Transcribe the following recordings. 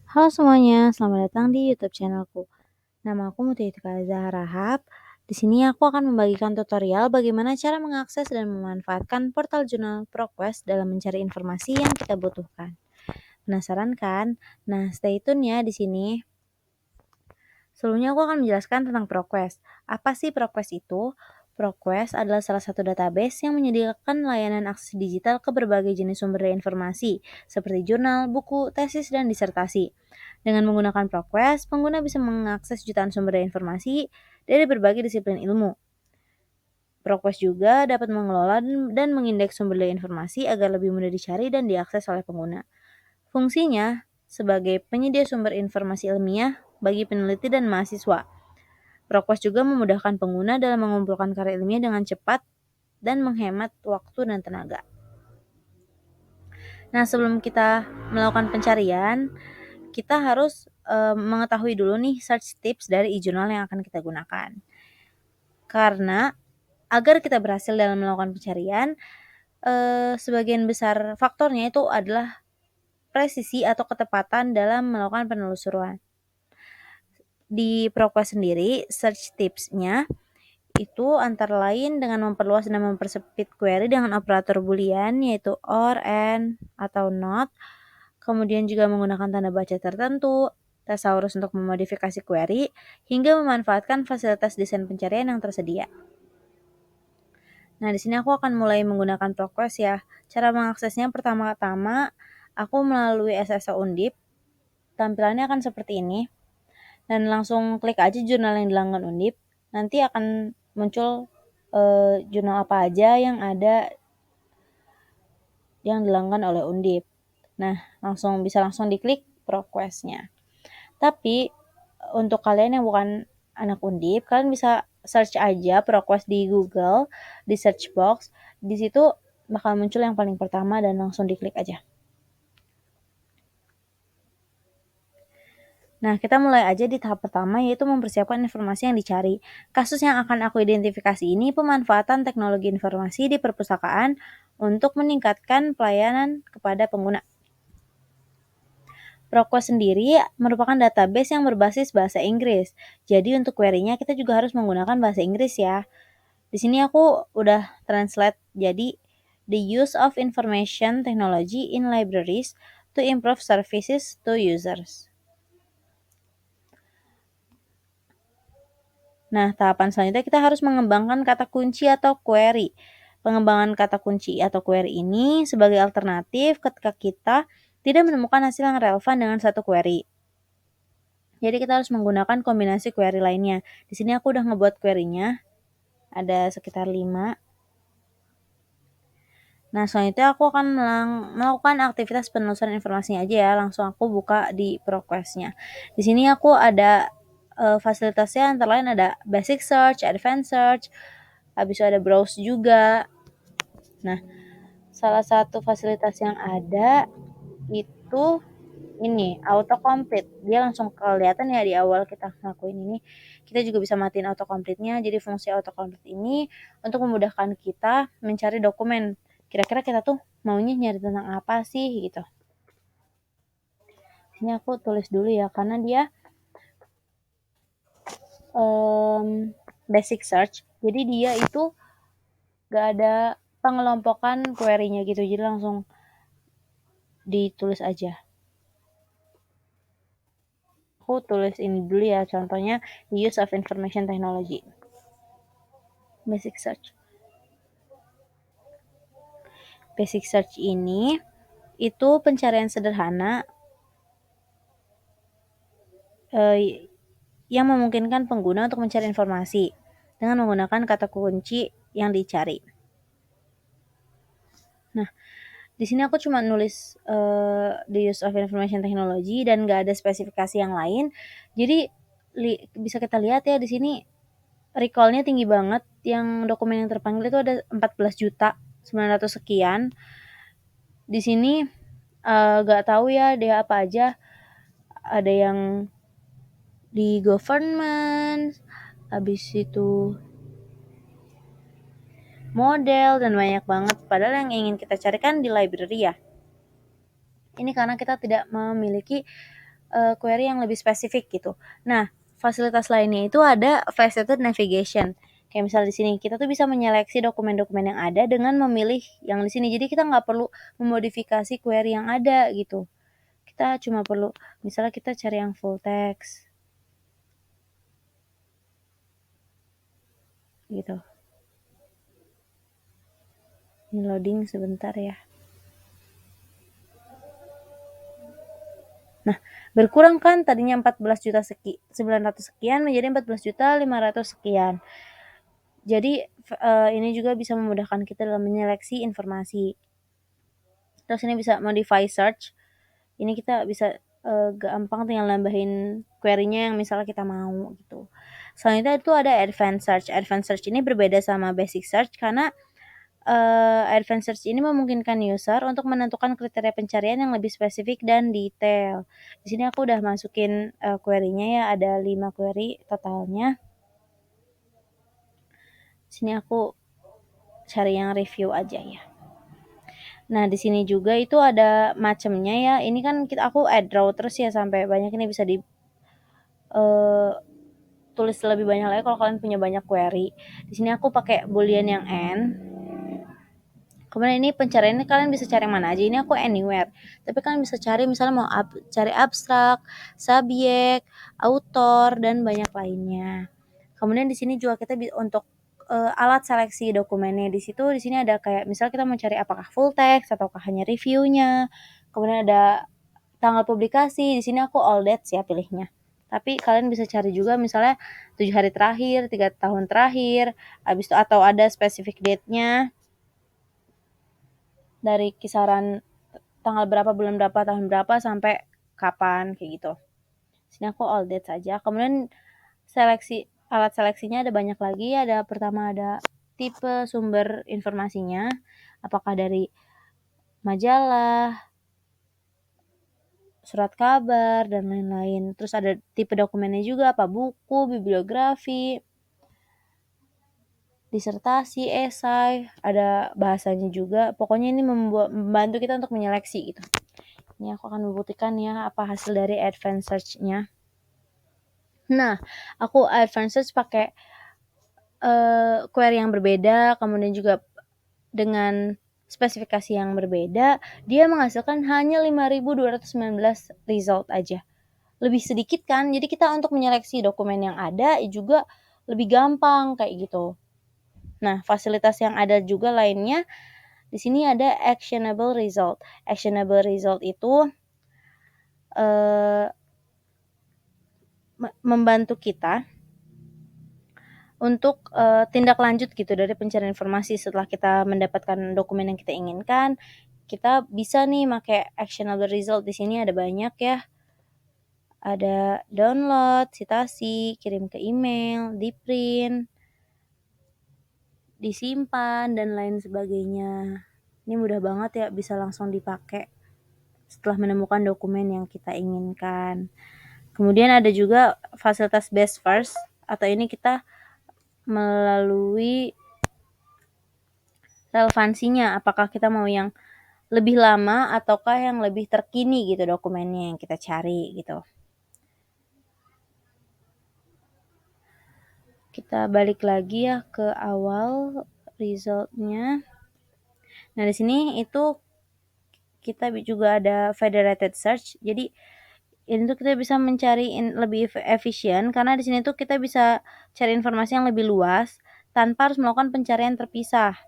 Halo semuanya, selamat datang di YouTube channelku. Nama aku Mutia Zahra Rahab. Di sini aku akan membagikan tutorial bagaimana cara mengakses dan memanfaatkan portal jurnal ProQuest dalam mencari informasi yang kita butuhkan. Penasaran kan? Nah, stay tune ya di sini. Sebelumnya aku akan menjelaskan tentang ProQuest. Apa sih ProQuest itu? ProQuest adalah salah satu database yang menyediakan layanan akses digital ke berbagai jenis sumber daya informasi, seperti jurnal, buku, tesis, dan disertasi. Dengan menggunakan ProQuest, pengguna bisa mengakses jutaan sumber daya informasi dari berbagai disiplin ilmu. ProQuest juga dapat mengelola dan mengindeks sumber daya informasi agar lebih mudah dicari dan diakses oleh pengguna. Fungsinya sebagai penyedia sumber informasi ilmiah bagi peneliti dan mahasiswa. ProQuest juga memudahkan pengguna dalam mengumpulkan karya ilmiah dengan cepat dan menghemat waktu dan tenaga. Nah, sebelum kita melakukan pencarian, kita harus mengetahui dulu nih search tips dari e-journal yang akan kita gunakan. Karena agar kita berhasil dalam melakukan pencarian, sebagian besar faktornya itu adalah presisi atau ketepatan dalam melakukan penelusuran. Di ProQuest sendiri, search tipsnya itu antara lain dengan memperluas dan mempersempit query dengan operator boolean yaitu or, and, atau not. Kemudian juga menggunakan tanda baca tertentu, thesaurus untuk memodifikasi query, hingga memanfaatkan fasilitas desain pencarian yang tersedia. Nah, di sini aku akan mulai menggunakan ProQuest ya. Cara mengaksesnya pertama-tama aku melalui SSO Undip. Tampilannya akan seperti ini. Dan langsung klik aja jurnal yang dilanggan Undip. Nanti akan muncul jurnal apa aja yang ada yang dilanggan oleh Undip. Nah, bisa langsung diklik ProQuest-nya. Tapi untuk kalian yang bukan anak Undip, kalian bisa search aja ProQuest di Google, di search box. Di situ bakal muncul yang paling pertama dan langsung diklik aja. Nah, kita mulai aja di tahap pertama, yaitu mempersiapkan informasi yang dicari. Kasus yang akan aku identifikasi ini pemanfaatan teknologi informasi di perpustakaan untuk meningkatkan pelayanan kepada pengguna. ProQuest sendiri merupakan database yang berbasis bahasa Inggris. Jadi untuk query-nya kita juga harus menggunakan bahasa Inggris ya. Di sini aku udah translate, jadi the use of information technology in libraries to improve services to users. Nah, tahapan selanjutnya kita harus mengembangkan kata kunci atau query. Pengembangan kata kunci atau query ini sebagai alternatif ketika kita tidak menemukan hasil yang relevan dengan satu query. Jadi kita harus menggunakan kombinasi query lainnya. Di sini aku udah ngebuat query-nya. Ada sekitar 5. Nah, selanjutnya aku akan melakukan aktivitas penelusuran informasinya aja ya. Langsung aku buka di ProQuest-nya. Di sini aku ada fasilitasnya antara lain ada basic search, advanced search, habis itu ada browse juga. Nah, salah satu fasilitas yang ada itu ini autocomplete. Dia langsung kelihatan ya di awal kita ngelakuin ini. Kita juga bisa matiin autocomplete-nya. Jadi fungsi autocomplete ini untuk memudahkan kita mencari dokumen. Kira-kira kita tuh maunya nyari tentang apa sih gitu. Ini aku tulis dulu ya karena dia basic search. Jadi dia itu gak ada pengelompokan query-nya gitu. Jadi langsung ditulis aja. Aku tulis ini dulu ya, contohnya use of information technology. Basic search. Basic search ini itu pencarian sederhana yang memungkinkan pengguna untuk mencari informasi dengan menggunakan kata kunci yang dicari. Nah, di sini aku cuma nulis the use of information technology dan nggak ada spesifikasi yang lain. Jadi bisa kita lihat ya di sini recall-nya tinggi banget. Yang dokumen yang terpanggil itu ada 14.900.000 sekian. Di sini nggak tahu ya dia apa aja. Ada yang di government, habis itu model, dan banyak banget. Padahal yang ingin kita carikan di library ya. Ini karena kita tidak memiliki query yang lebih spesifik gitu. Nah, fasilitas lainnya itu ada faceted navigation. Kayak misal di sini kita tuh bisa menyeleksi dokumen-dokumen yang ada dengan memilih yang di sini. Jadi kita nggak perlu memodifikasi query yang ada gitu. Kita cuma perlu misalnya kita cari yang full text gitu. Ini loading sebentar ya. Nah, berkurang kan tadinya 14.900 sekian menjadi 14.500 sekian. Jadi ini juga bisa memudahkan kita dalam menyeleksi informasi. Terus ini bisa modify search. Ini kita bisa gampang tinggal nambahin query-nya yang misalnya kita mau gitu. Selanjutnya itu ada advanced search. Advanced search ini berbeda sama basic search karena advanced search ini memungkinkan user untuk menentukan kriteria pencarian yang lebih spesifik dan detail. Di sini aku udah masukin query-nya ya, ada 5 query totalnya. Di sini aku cari yang review aja ya. Nah, di sini juga itu ada macamnya ya. Ini kan aku add row terus ya sampai banyak, ini bisa di tulis lebih banyak lagi kalau kalian punya banyak query. Di sini aku pakai boolean yang n. Kemudian ini pencariannya kalian bisa cari yang mana aja. Ini aku anywhere. Tapi kalian bisa cari misalnya mau cari abstrak, subjek, author dan banyak lainnya. Kemudian di sini juga kita untuk alat seleksi dokumennya di sini ada kayak misal kita mau cari apakah full text ataukah hanya reviewnya. Kemudian ada tanggal publikasi. Di sini aku all dates ya pilihnya. Tapi kalian bisa cari juga misalnya 7 hari terakhir, 3 tahun terakhir, habis itu atau ada specific date-nya dari kisaran tanggal berapa, bulan berapa, tahun berapa sampai kapan kayak gitu. Sini aku all dates saja. Kemudian alat seleksinya ada banyak lagi. Ada pertama ada tipe sumber informasinya, apakah dari majalah, surat kabar dan lain-lain. Terus ada tipe dokumennya juga, apa buku, bibliografi, disertasi, esai, ada bahasanya juga. Pokoknya ini membantu kita untuk menyeleksi gitu. Ini aku akan membuktikan ya apa hasil dari advanced search-nya. Nah, aku advanced search pakai query yang berbeda, kemudian juga dengan spesifikasi yang berbeda, dia menghasilkan hanya 5.219 result aja. Lebih sedikit kan? Jadi kita untuk menyeleksi dokumen yang ada juga lebih gampang kayak gitu. Nah, fasilitas yang ada juga lainnya di sini ada actionable result. Actionable result itu membantu kita untuk tindak lanjut gitu dari pencarian informasi setelah kita mendapatkan dokumen yang kita inginkan. Kita bisa nih pakai actionable result. Di sini ada banyak ya. Ada download, citasi, kirim ke email, di print, disimpan dan lain sebagainya. Ini mudah banget ya, bisa langsung dipakai setelah menemukan dokumen yang kita inginkan. Kemudian ada juga fasilitas best first, atau ini kita melalui relevansinya, apakah kita mau yang lebih lama ataukah yang lebih terkini gitu dokumennya yang kita cari gitu. Kita balik lagi ya ke awal resultnya. Nah, di sini itu kita juga ada federated search. Jadi ini tuh kita bisa mencari lebih efisien karena di sini tuh kita bisa cari informasi yang lebih luas tanpa harus melakukan pencarian terpisah.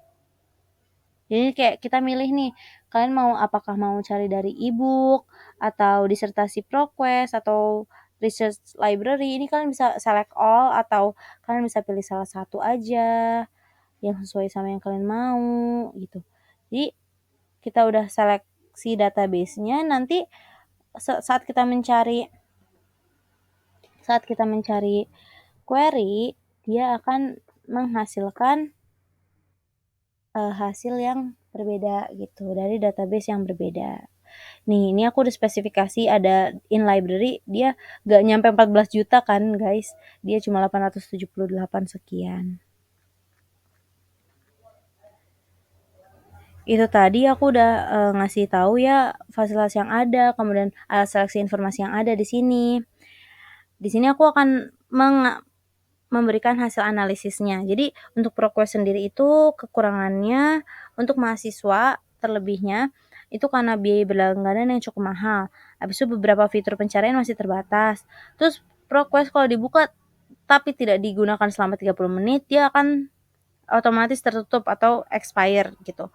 Jadi kayak kita milih nih, kalian mau apakah mau cari dari e-book atau disertasi ProQuest atau research library. Ini kalian bisa select all atau kalian bisa pilih salah satu aja yang sesuai sama yang kalian mau gitu. Jadi kita udah seleksi database-nya, nanti saat kita mencari query, dia akan menghasilkan hasil yang berbeda gitu dari database yang berbeda. Nih, ini aku udah spesifikasi ada in library, dia gak nyampe 14 juta kan guys, dia cuma 878 sekian. Itu tadi aku udah, ngasih tahu ya fasilitas yang ada, kemudian alat seleksi informasi yang ada di sini. Di sini aku akan memberikan hasil analisisnya. Jadi untuk ProQuest sendiri itu kekurangannya untuk mahasiswa terlebihnya itu karena biaya berlangganan yang cukup mahal. Habis itu beberapa fitur pencarian masih terbatas. Terus ProQuest kalau dibuka tapi tidak digunakan selama 30 menit, dia akan otomatis tertutup atau expire gitu.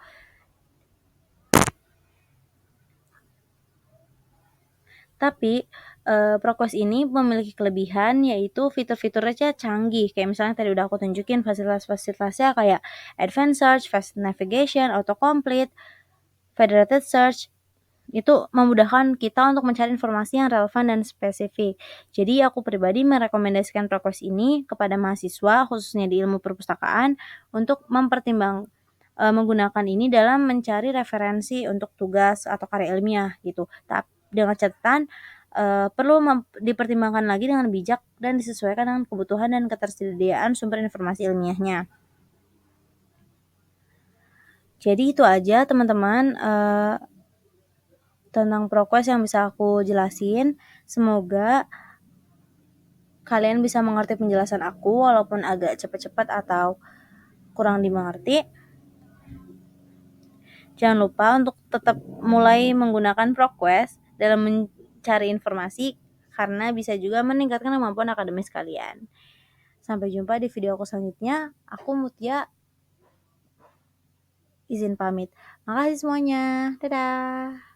Tapi, ProQuest ini memiliki kelebihan yaitu fitur-fiturnya canggih, kayak misalnya tadi udah aku tunjukin fasilitas-fasilitasnya kayak Advanced Search, Fast Navigation, Autocomplete, Federated Search, itu memudahkan kita untuk mencari informasi yang relevan dan spesifik. Jadi aku pribadi merekomendasikan ProQuest ini kepada mahasiswa, khususnya di ilmu perpustakaan, untuk menggunakan ini dalam mencari referensi untuk tugas atau karya ilmiah gitu. Dengan catatan, perlu dipertimbangkan lagi dengan bijak dan disesuaikan dengan kebutuhan dan ketersediaan sumber informasi ilmiahnya. Jadi itu aja teman-teman, tentang ProQuest yang bisa aku jelasin. Semoga kalian bisa mengerti penjelasan aku walaupun agak cepat-cepat atau kurang dimengerti. Jangan lupa untuk tetap mulai menggunakan ProQuest dalam mencari informasi karena bisa juga meningkatkan kemampuan akademis kalian. Sampai jumpa di video aku selanjutnya. Aku Mutia izin pamit. Makasih semuanya. Dadah.